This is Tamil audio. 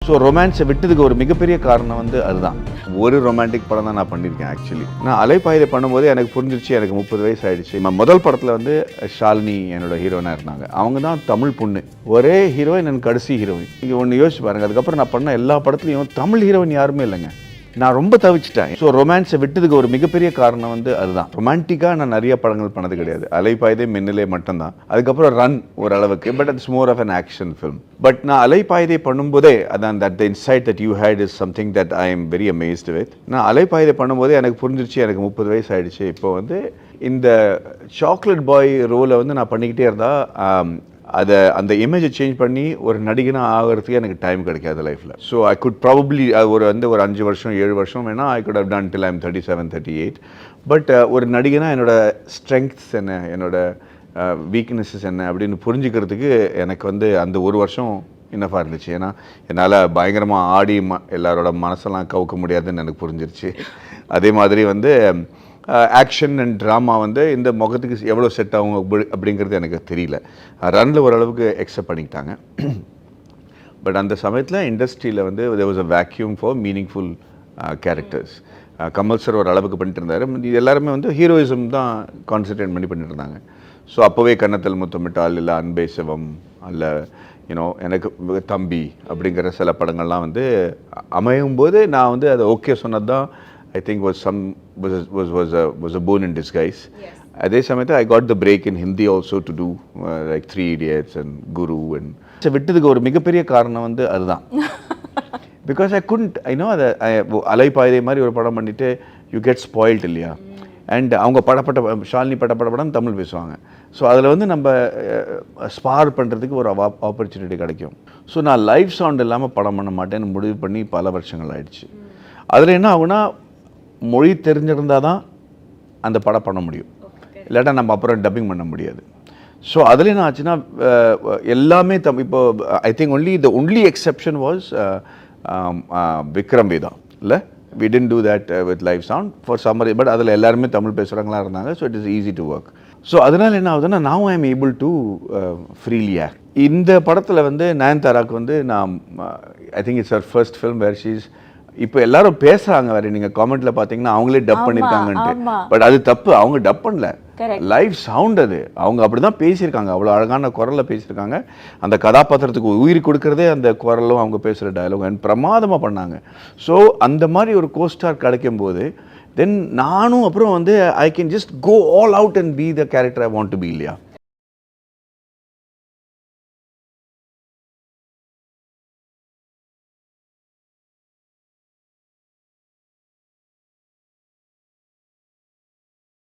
ஸோ ரொமான்ஸை விட்டதுக்கு ஒரு மிகப்பெரிய காரணம் வந்து அதுதான். ஒரு ரொமான்டிக் படம் தான் நான் பண்ணியிருக்கேன் ஆக்சுவலி. நான் அலைப்பாயுதை பண்ணும்போது எனக்கு புரிஞ்சிருச்சு, எனக்கு 30 வயசு ஆயிடுச்சு. முதல் படத்தில் வந்து ஷாலினி என்னோட ஹீரோயினாக இருந்தாங்க. அவங்க தான் தமிழ் பொண்ணு, ஒரே ஹீரோயின் எனக்கு கடைசி ஹீரோயின். நீங்கள் ஒன்று யோசிச்சு பாருங்கள், அதுக்கப்புறம் நான் பண்ண எல்லா படத்துலையும் தமிழ் ஹீரோயின் யாருமே இல்லைங்க. நான் ரொம்ப தவிச்சிட்டேன். ஸோ ரொமான்ஸை விட்டதுக்கு ஒரு மிகப்பெரிய காரணம் வந்து அதுதான். ரொமான்டிக்காக நான் நிறைய படங்கள் பண்ணது கிடையாது. அலைப்பாயுதை மின்னலே மட்டும்தான். அதுக்கப்புறம் ரன் ஓரளவுக்கு, but it's more of an action film. But நான் அலைப்பாயுதை பண்ணும்போதே அதான் that the insight that you had is something that I am very amazed with. நான் அலைப்பாயுதை பண்ணும்போதே எனக்கு புரிஞ்சிருச்சு, எனக்கு 30 வயசு ஆயிடுச்சு. இப்போ வந்து இந்த சாக்லேட் பாய் ரோலை வந்து நான் பண்ணிக்கிட்டே இருந்தால் அந்த இமேஜை சேஞ்ச் பண்ணி ஒரு நடிகனாக ஆகிறதுக்கு எனக்கு டைம் கிடைக்காது லைஃப்பில். ஸோ ஐ குட் ப்ராபப்ளி ஒரு 5 வருஷம் 7 வருஷம் வேணால் I could have done till I'm 37, 38. But ஒரு நடிகனாக என்னோட ஸ்ட்ரெங்க்ஸ் என்ன, என்னோட வீக்னஸஸ் என்ன அப்படின்னு புரிஞ்சுக்கிறதுக்கு எனக்கு வந்து அந்த ஒரு வருஷம் இன்னஃபாக இருந்துச்சு. ஏன்னா என்னால் பயங்கரமாக ஆடி எல்லாரோட மனசெல்லாம் கவுக்க முடியாதுன்னு எனக்கு புரிஞ்சிருச்சு. அதே மாதிரி வந்து ஆக்ஷன் அண்ட் ட்ராமா வந்து இந்த முகத்துக்கு எவ்வளோ செட் ஆகும் அப்படிங்கிறது எனக்கு தெரியல. ரன்னில் ஓரளவுக்கு அக்செப்ட் பண்ணிக்கிட்டாங்க. பட் அந்த சமயத்தில் இண்டஸ்ட்ரியில் வந்து there was a vacuum for meaningful characters. Kamal sir ஒரு அளவுக்கு பண்ணிட்டு இருந்தார். இது எல்லாருமே வந்து ஹீரோயிசம் தான் கான்சன்ட்ரேட் பண்ணிட்டு இருந்தாங்க. ஸோ அப்போவே கன்னத்தில் முத்தமிட்டால், இல்லை அன்பே சிவம், இல்லை எனக்கு தம்பி அப்படிங்கிற சில படங்கள்லாம் வந்து அமையும் போது நான் வந்து அதை ஓகே சொன்னது தான் I think was a boon in disguise. Yes. அதே சமயத்தில் I got the break in Hindi also to do like 3 Idiots and Guru and விட்டதுக்கு ஒரு மிகப்பெரிய காரணம் வந்து அதுதான். Because I couldn't, அதை அலைப்பாயுதை மாதிரி ஒரு படம் பண்ணிட்டு you get spoiled இல்லையா. அண்ட் அவங்க ஷாலினி படம் தமிழ் பேசுவாங்க. ஸோ அதில் வந்து நம்ம ஸ்பார் பண்ணுறதுக்கு ஒரு ஆப்பர்ச்சுனிட்டி கிடைக்கும். ஸோ நான் லைவ் சவுண்ட் இல்லாமல் படம் பண்ண மாட்டேன்னு முடிவு பண்ணி பல வருஷங்கள் ஆயிடுச்சு. அதில் என்ன ஆகுனா, மொழி தெரிஞ்சிருந்தால் தான் அந்த படம் பண்ண முடியும், இல்லாட்டா நம்ம அப்புறம் டப்பிங் பண்ண முடியாது. ஸோ அதில் என்ன ஆச்சுன்னா எல்லாமே இப்போ I think only exception was Vikram Vedha. இல்லை, we didn't do that with live sound for some reason, but அதில் எல்லாருமே தமிழ் பேசுகிறவங்களா இருந்தாங்க. So it is easy to work. So அதனால் என்ன ஆகுதுன்னா, now I am able to freely act. இந்த படத்தில் வந்து நயன்தாராக்கு வந்து நான் I think it's her first film where she's இப்போ எல்லாரும் பேசுகிறாங்க வேறு, நீங்கள் காமெண்ட்டில் பார்த்தீங்கன்னா அவங்களே டப் பண்ணியிருக்காங்கன்ட்டு. பட் அது தப்பு, அவங்க டப் பண்ணல, லைவ் சவுண்ட் அது. அவங்க அப்படி தான் பேசியிருக்காங்க, அவ்வளோ அழகான குரலில் பேசியிருக்காங்க. அந்த கதாபாத்திரத்துக்கு உயிர் கொடுக்குறதே அந்த குரலும் அவங்க பேசுகிற டயலாக் அண்ட் பிரமாதமாக பண்ணாங்க. ஸோ அந்த மாதிரி ஒரு கோஸ்டார் கிடைக்கும் போது தென் நானும் அப்புறம் வந்து I can just go all out and be the character I want to be இல்லையா.